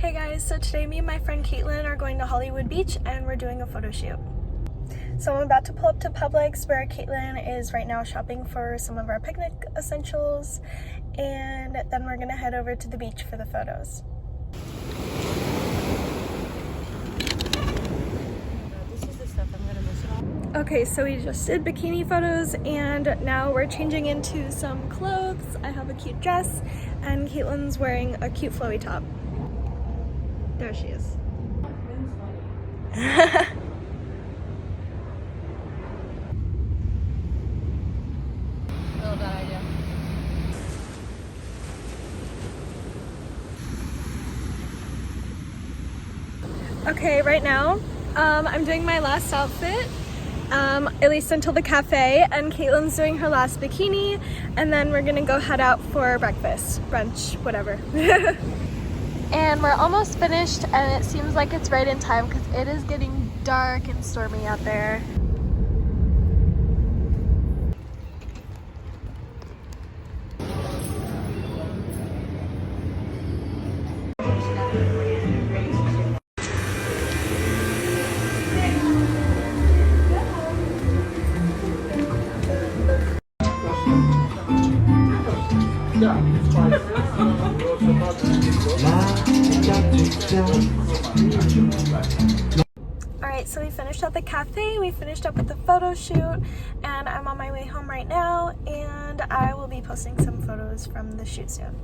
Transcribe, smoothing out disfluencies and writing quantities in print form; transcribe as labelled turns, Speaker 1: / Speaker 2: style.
Speaker 1: Hey guys, so today me and my friend Caitlin are going to Hollywood Beach and we're doing a photo shoot. So I'm about to pull up to Publix where Caitlin is right now shopping for some of our picnic essentials, and then we're gonna head over to the beach for the photos.
Speaker 2: This is the stuff I'm gonna miss it all.
Speaker 1: Okay, so we just did bikini photos and now we're changing into some clothes. I have a cute dress and Caitlin's wearing a cute flowy top. There she is.
Speaker 2: Oh, bad idea.
Speaker 1: Okay, right now I'm doing my last outfit, at least until the cafe, and Caitlin's doing her last bikini, and then we're gonna go head out for breakfast, brunch, whatever. And we're almost finished, and it seems like it's right in time because it is getting dark and stormy out there. Alright, so we finished at the cafe, we finished up with the photo shoot, and I'm on my way home right now, and I will be posting some photos from the shoot soon.